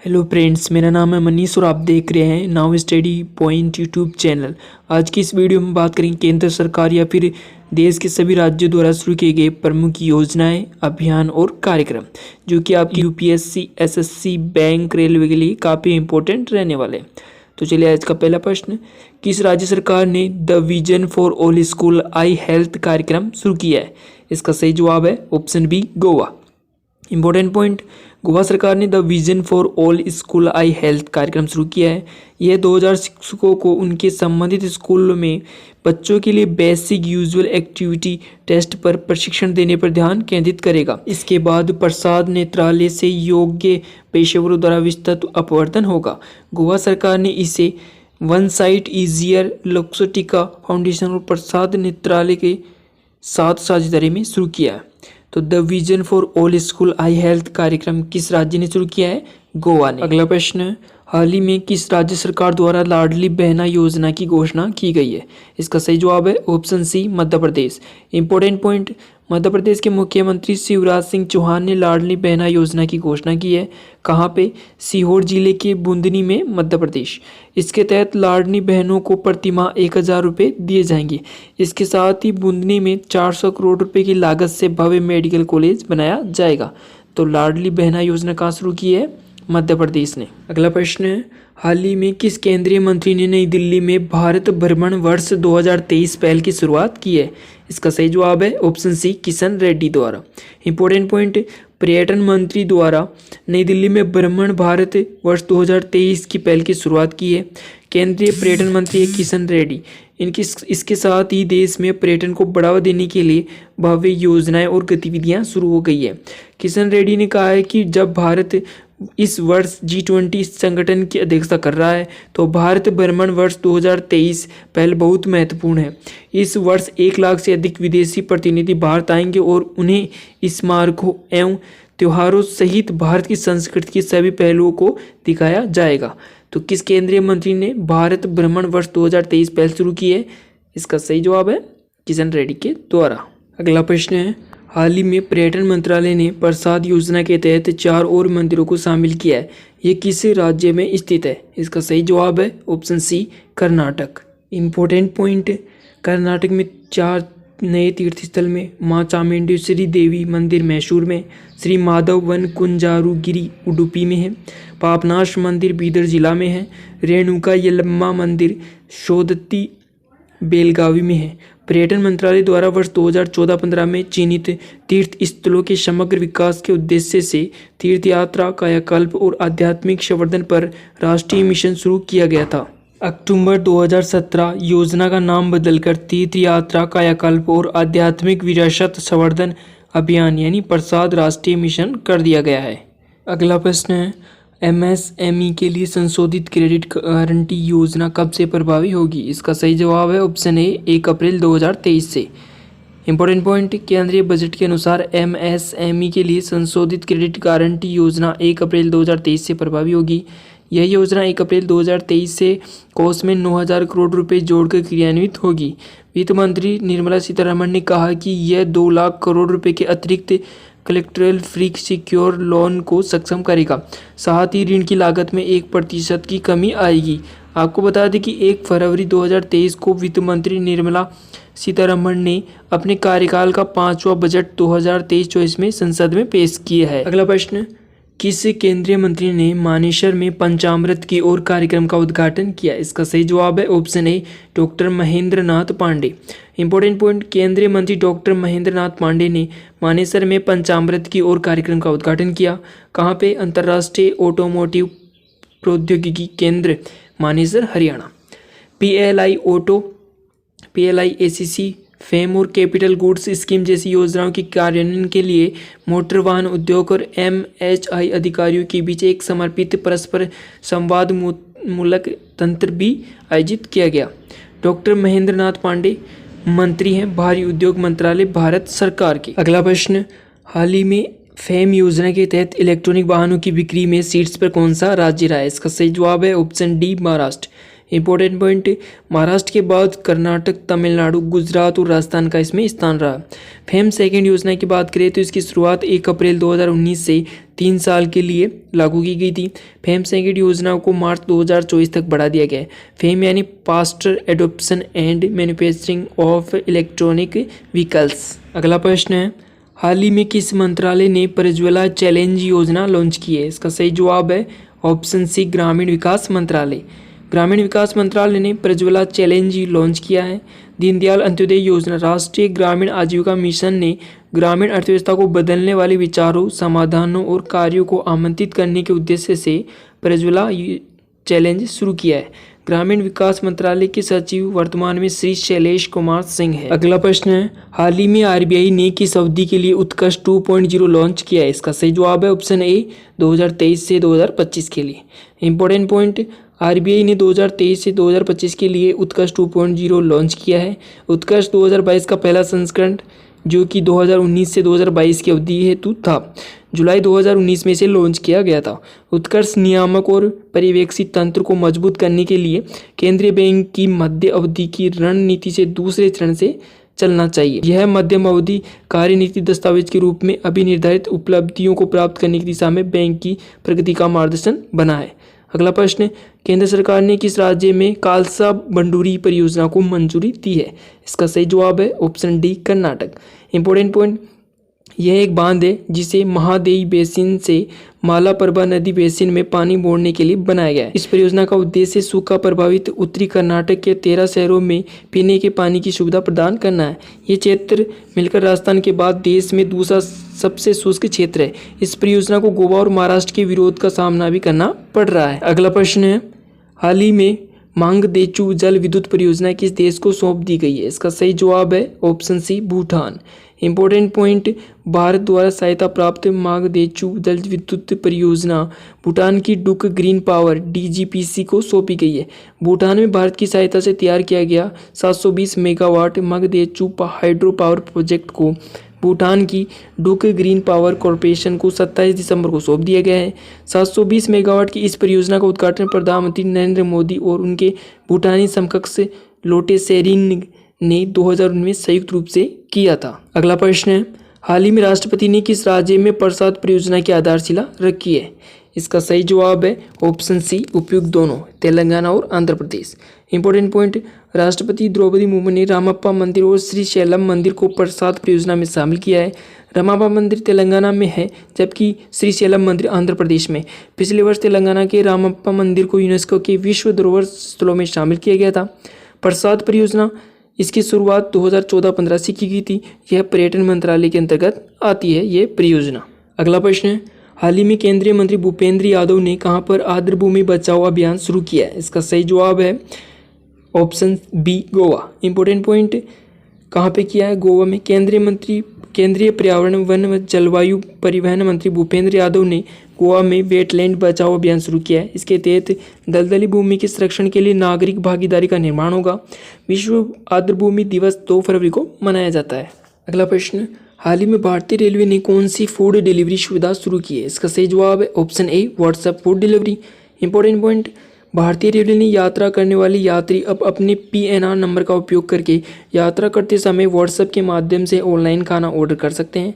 Hello friends, मेरा नाम है मनीष और आप देख रहे हैं now study point YouTube channel. आज की इस वीडियो में बात करेंगे केंद्र सरकार या फिर देश के सभी राज्यों द्वारा शुरू किए गए प्रमुख योजनाएं, अभियान और कार्यक्रम जो कि आपकी यूपीएससी, एसएससी, बैंक, रेलवे के लिए काफ़ी इंपॉर्टेंट रहने वाले हैं। तो चलिए आज का पहला प्रश्न, किस राज्य सरकार ने the vision for all school eye health कार्यक्रम शुरू किया है? इसका सही जवाब है option B, Goa. Important point, Goa सरकार ने the vision for all school eye health कार्यक्रम शुरू किया है। यह 2000 शिक्षकों को उनके संबंधित स्कूलों में बच्चों के लिए बेसिक यूजुअल एक्टिविटी टेस्ट पर प्रशिक्षण देने पर ध्यान केंद्रित करेगा। इसके बाद प्रसाद नेत्रालय से योग्य पेशेवरों द्वारा विस्तृत अपवर्तन होगा। गोवा सरकार ने इसे वन साइट इजियर लोक्सोटिका फाउंडेशन और प्रसाद नेत्रालय के साथ साझेदारी में शुरू किया है। तो the vision for all school eye health कार्यक्रम किस राज्य ने शुरू किया है? गोवा ने। अगला प्रश्न, हाल ही में किस राज्य सरकार द्वारा लाडली बहना योजना की घोषणा की गई है? इसका सही जवाब है ऑप्शन सी, मध्य प्रदेश। इंपॉर्टेंट पॉइंट, मध्य प्रदेश के मुख्यमंत्री शिवराज सिंह चौहान ने लाडली बहना योजना की घोषणा की है। कहाँ पे? सीहोर जिले के बूंदनी में, मध्य प्रदेश। इसके तहत लाडली बहनों को प्रतिमाह 1000 रुपये दिए जाएंगे। इसके साथ ही बूंदनी में 400 करोड़ रुपए की लागत से भव्य मेडिकल कॉलेज बनाया जाएगा। तो लाडली बहना योजना कहाँ शुरू की है? मध्य प्रदेश ने। अगला प्रश्न है, हाल ही में किस केंद्रीय मंत्री ने नई दिल्ली में भारत भ्रमण वर्ष 2023 पहल की शुरुआत की है? इसका सही जवाब है ऑप्शन सी, किशन रेड्डी द्वारा। इंपॉर्टेंट पॉइंट, पर्यटन मंत्री द्वारा नई दिल्ली में भ्रमण भारत वर्ष 2023 की पहल की शुरुआत की है। केंद्रीय पर्यटन मंत्री किशन रेड्डी। इसके साथ ही देश में पर्यटन को बढ़ावा देने के लिए भव्य योजनाएं और गतिविधियां शुरू हो गई है। किशन रेड्डी ने कहा है कि जब भारत इस वर्ष G20 संगठन की अध्यक्षता कर रहा है तो भारत भ्रमण वर्ष 2023 पहल बहुत महत्वपूर्ण है। इस वर्ष 1 लाख से अधिक विदेशी प्रतिनिधि भारत आएंगे और उन्हें स्मारकों एवं त्योहारों सहित भारत की संस्कृति के सभी पहलुओं को दिखाया जाएगा। तो किस केंद्रीय मंत्री ने भारत भ्रमण वर्ष 2023 पहल शुरू की है? इसका सही जवाब है किशन रेड्डी के द्वारा। अगला प्रश्न है, हाल ही में पर्यटन मंत्रालय ने प्रसाद योजना के तहत 4 और मंदिरों को शामिल किया है। ये किस राज्य में स्थित है? इसका सही जवाब है option C, Karnataka. Important point, Karnataka में 4 नए तीर्थस्थल में माँ चामुंडेश्वरी देवी मंदिर मैसूर में, श्री माधव वन कुंजारुगिरी उडुपी में है, पापनाश मंदिर बीदर जिला में है, रेणुका यल्लम्मा मंदिर शोधती बेलगावी में है। पर्यटन मंत्रालय द्वारा वर्ष 2014-15 में चिन्हित तीर्थ स्थलों के समग्र विकास के उद्देश्य से तीर्थ यात्रा, कायाकल्प और आध्यात्मिक संवर्धन पर राष्ट्रीय मिशन शुरू किया गया था। अक्टूबर 2017 योजना का नाम बदलकर तीर्थ यात्रा, कायाकल्प और आध्यात्मिक विरासत संवर्धन अभियान यानी प्रसाद राष्ट्रीय मिशन कर दिया गया है। अगला प्रश्न है, एमएसएमई के लिए संशोधित क्रेडिट गारंटी योजना कब से प्रभावी होगी? इसका सही जवाब है ऑप्शन ए, 1 अप्रैल 2023 से। इंपॉर्टेंट पॉइंट, केंद्रीय बजट के अनुसार एमएसएमई के लिए संशोधित क्रेडिट गारंटी योजना 1 अप्रैल 2023 से प्रभावी होगी। यह योजना 1 अप्रैल 2023 से कोष में 9000 करोड़ रुपए जोड़कर क्रियान्वित होगी। वित्त मंत्री निर्मला सीतारमण ने कहा कि यह 2 लाख करोड़ रुपए के अतिरिक्त कलेक्टरल फ्री सिक्योर लोन को सक्षम करेगा। साथ ही ऋण की लागत में 1% की कमी आएगी। आपको बता दें कि 1 फरवरी 2023 को वित्त मंत्री निर्मला सीतारमण ने अपने कार्यकाल का 5वां बजट 2023-24 में संसद में पेश किया है। अगला प्रश्न, किस केंद्रीय मंत्री ने मानेसर में पंचामृत की ओर कार्यक्रम का उद्घाटन किया? इसका सही जवाब है option A, doctor Mahendra Nath Pandey. Important point, केंद्रीय मंत्री डॉक्टर महेंद्र नाथ पांडे ने मानेसर में पंचामृत की ओर कार्यक्रम का उद्घाटन किया। कहाँ पे? अंतर्राष्ट्रीय ऑटोमोटिव प्रौद्योगिकी केंद्र Manesar, Haryana. PLI auto, PLI ACC, fame और कैपिटल गुड्स स्कीम जैसी योजनाओं के कार्यान्वयन के लिए मोटर वाहन उद्योग और MHI अधिकारियों के बीच एक समर्पित परस्पर संवाद मूलक तंत्र भी आयोजित किया गया। डॉक्टर महेंद्र नाथ पांडे मंत्री हैं भारी उद्योग मंत्रालय, भारत सरकार के। अगला प्रश्न, हाल ही में फेम योजना के तहत इलेक्ट्रॉनिक वाहनों की बिक्री में शीर्ष पर कौन सा राज्य रहा है? इसका सही जवाब है option D, Maharashtra. Important point, Maharashtra के बाद कर्नाटक, तमिलनाडु, गुजरात और राजस्थान का इसमें स्थान रहा। फेम सेकंड योजना की बात करें तो इसकी शुरुआत 1 अप्रैल 2019 से 3 साल के लिए लागू की गई थी। फेम सेकंड योजना को मार्च 2024 तक बढ़ा दिया गया है। फेम यानी faster adoption and manufacturing of electronic vehicles. अगला प्रश्न है, हाल ही में किस मंत्रालय ने प्रज्वला चैलेंज योजना लॉन्च की है? इसका सही जवाब है ऑप्शन सी, ग्रामीण विकास मंत्रालय। ग्रामीण विकास मंत्रालय ने प्रज्वला चैलेंज लॉन्च किया है। दीनदयाल अंत्योदय योजना, राष्ट्रीय ग्रामीण आजीविका मिशन ने ग्रामीण अर्थव्यवस्था को बदलने वाले विचारों, समाधानों और कार्यों को आमंत्रित करने के उद्देश्य से प्रज्वला चैलेंज शुरू किया है। ग्रामीण विकास मंत्रालय के सचिव वर्तमान में श्री शैलेश कुमार सिंह है। अगला प्रश्न है, हाल ही में आरबीआई ने किस अवधि के लिए उत्कर्ष 2.0 लॉन्च किया है? इसका सही जवाब है ऑप्शन ए, 2023 से 2025 के लिए। इंपॉर्टेंट पॉइंट, आरबीआई ने 2023 से 2025 के लिए उत्कर्ष 2.0 लॉन्च किया है। उत्कर्ष 2022 का पहला संस्करण जो कि 2019 से 2022 की अवधि हेतु था, जुलाई 2019 में इसे लॉन्च किया गया था। उत्कर्ष नियामक और पर्यवेक्षी तंत्र को मजबूत करने के लिए केंद्रीय बैंक की मध्य अवधि की रणनीति से दूसरे चरण से चलना चाहिए। यह मध्यम अवधि कार्यनीति दस्तावेज के रूप में अभी निर्धारित उपलब्धियों को प्राप्त करने की दिशा में बैंक की प्रगति का मार्गदर्शन बना है। अगला प्रश्न, केंद्र सरकार ने किस राज्य में कालसा बंडूरी परियोजना को मंजूरी दी है? इसका सही जवाब है option D, Karnataka. Important point, यह एक बांध है जिसे महादेई बेसिन से मालाप्रभा नदी बेसिन में पानी मोड़ने के लिए बनाया गया है। इस परियोजना का उद्देश्य सूखा प्रभावित उत्तरी कर्नाटक के 13 शहरों में पीने के पानी की सुविधा प्रदान करना है। ये क्षेत्र मिलकर राजस्थान के बाद देश में दूसरा सबसे शुष्क क्षेत्र है। इस परियोजना को गोवा और महाराष्ट्र के विरोध का सामना भी करना पड़ रहा है। अगला प्रश्न है, हाल ही में मांगदेचू जल विद्युत परियोजना किस देश को सौंप दी गई है? इसका सही जवाब है option C, Bhutan. Important point, Bharat द्वारा सहायता प्राप्त मांगदेचू जल विद्युत परियोजना भूटान की डुक ग्रीन पावर डीजीपीसी को सौंपी गई है। भूटान में भारत की सहायता से तैयार किया गया 720 मेगावाट मांगदेचू हाइड्रो पावर प्रोजेक्ट को भूटान की डुक ग्रीन पावर कॉरपोरेशन को 27 दिसंबर को सौंप दिया गया है। 720 मेगावाट की इस परियोजना का उद्घाटन प्रधानमंत्री नरेंद्र मोदी और उनके भूटानी समकक्ष लोटे शेरिंग ने 2019 में संयुक्त रूप से किया था। अगला प्रश्न है, हाल ही में राष्ट्रपति ने किस राज्य में प्रसाद परियोजना की आधारशिला रखी है? इसका सही जवाब है ऑप्शन सी, उपयुक्त दोनों, तेलंगाना और आंध्र प्रदेश। इंपॉर्टेंट पॉइंट, राष्ट्रपति द्रौपदी मुर्मू ने रामप्पा मंदिर और श्री शैलम मंदिर को प्रसाद परियोजना में शामिल किया है। रामप्पा मंदिर तेलंगाना में है जबकि श्री शैलम मंदिर आंध्र प्रदेश में। पिछले वर्ष तेलंगाना के रामप्पा मंदिर को यूनेस्को के विश्व धरोहर स्थलों में शामिल किया गया था। प्रसाद परियोजना, इसकी शुरुआत 2014-15 से की गई थी। यह पर्यटन मंत्रालय के अंतर्गत आती है ये परियोजना। अगला प्रश्न है, हाल ही में केंद्रीय मंत्री भूपेंद्र यादव ने कहां पर आर्द्र भूमि बचाओ अभियान शुरू किया है? इसका सही जवाब है option B, Goa. Important point, कहां पे किया है? गोवा में। केंद्रीय पर्यावरण, वन व जलवायु परिवहन मंत्री भूपेंद्र यादव ने गोवा में वेटलैंड बचाओ अभियान शुरू किया है। इसके तहत दलदली भूमि के संरक्षण के लिए नागरिक भागीदारी का निर्माण होगा। विश्व आर्द्र भूमि दिवस 2 फरवरी को मनाया जाता है। अगला प्रश्न, हाल ही में भारतीय रेलवे ने कौन सी फूड डिलीवरी सुविधा शुरू की है? इसका सही जवाब है ऑप्शन ए, WhatsApp food delivery. Important point, भारतीय रेलवे ने यात्रा करने वाले यात्री अब अपने पीएनआर नंबर का उपयोग करके यात्रा करते समय व्हाट्सएप के माध्यम से ऑनलाइन खाना ऑर्डर कर सकते हैं।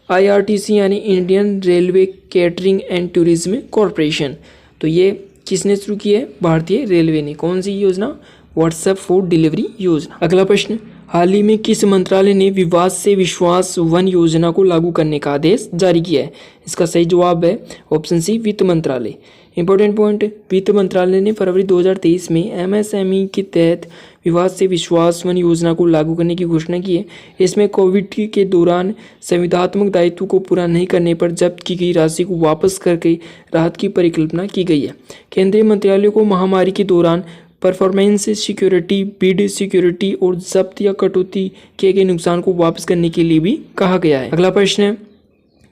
आईआरटीसी यानी Indian railway catering and tourism corporation, तो ये किसने शुरू की है? भारतीय रेलवे ने। कौन सी योजना? व्हाट्सएप फूड डिलीवरी योजना। अगला प्रश्न, हाल ही में किस मंत्रालय ने विवाद से विश्वास वन योजना को लागू करने का आदेश जारी किया है? इसका सही जवाब है ऑप्शन सी, वित्त मंत्रालय। इंपॉर्टेंट पॉइंट, वित्त मंत्रालय ने फरवरी 2023 में एमएसएमई के तहत विवाद से विश्वास वन योजना को लागू करने की घोषणा की है। इसमें कोविड के दौरान संविदात्मक दायित्व को पूरा नहीं करने पर जब्त की गई राशि को वापस करके राहत की परिकल्पना की गई है। केंद्रीय मंत्रालय को महामारी के दौरान परफॉर्मेंस सिक्योरिटी, बिड सिक्योरिटी और जब्त या कटौती किए गए नुकसान को वापस करने के लिए भी कहा गया है। अगला प्रश्न है,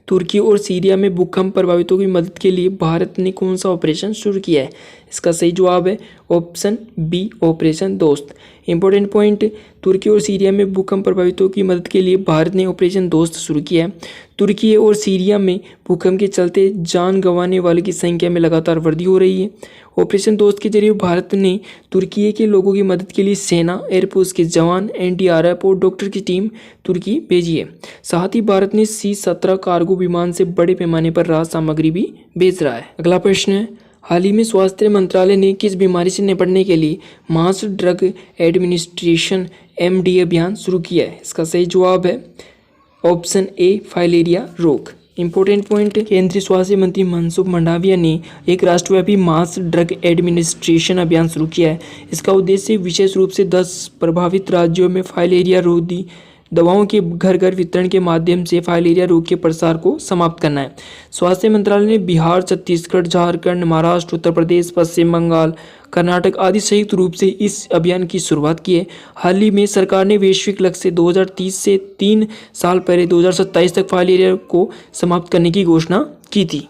तुर्की और सीरिया में भूकंप प्रभावितों की मदद के लिए भारत ने कौन सा ऑपरेशन शुरू किया है? इसका सही जवाब है ऑप्शन बी, ऑपरेशन दोस्त। इंपॉर्टेंट पॉइंट, तुर्की और सीरिया में भूकंप प्रभावितों की मदद के लिए भारत ने ऑपरेशन दोस्त शुरू किया है। तुर्की और सीरिया में भूकंप के चलते जान गंवाने वालों की संख्या में लगातार वृद्धि हो रही है। ऑपरेशन दोस्त के जरिए भारत ने तुर्की के लोगों की मदद के लिए सेना, एयरफोर्स के जवान, एनडीआरएफ और डॉक्टर की टीम तुर्की भेजी है। साथ ही भारत ने C-17 कार्गो विमान से बड़े पैमाने पर राहत सामग्री भी भेज रहा है। अगला प्रश्न है, हाल ही में स्वास्थ्य मंत्रालय ने किस बीमारी से निपटने के लिए मास ड्रग एडमिनिस्ट्रेशन MD अभियान शुरू किया है? इसका सही जवाब है ऑप्शन ए, फाइलेरिया रोग। इंपॉर्टेंट पॉइंट, केंद्रीय स्वास्थ्य मंत्री मनसुख मंडाविया ने एक राष्ट्रव्यापी मास ड्रग एडमिनिस्ट्रेशन अभियान शुरू किया है। इसका उद्देश्य विशेष रूप से 10 प्रभावित राज्यों में फाइलेरिया रोधी दवाओं के घर घर वितरण के माध्यम से फाइलेरिया रोग के प्रसार को समाप्त करना है। स्वास्थ्य मंत्रालय ने बिहार, छत्तीसगढ़, झारखंड, महाराष्ट्र, उत्तर प्रदेश, पश्चिम बंगाल, कर्नाटक आदि संयुक्त रूप से इस अभियान की शुरुआत की है। हाल ही में सरकार ने वैश्विक लक्ष्य 2030 से 3 साल पहले 2027 तक फाइलेरिया को समाप्त करने की घोषणा की थी।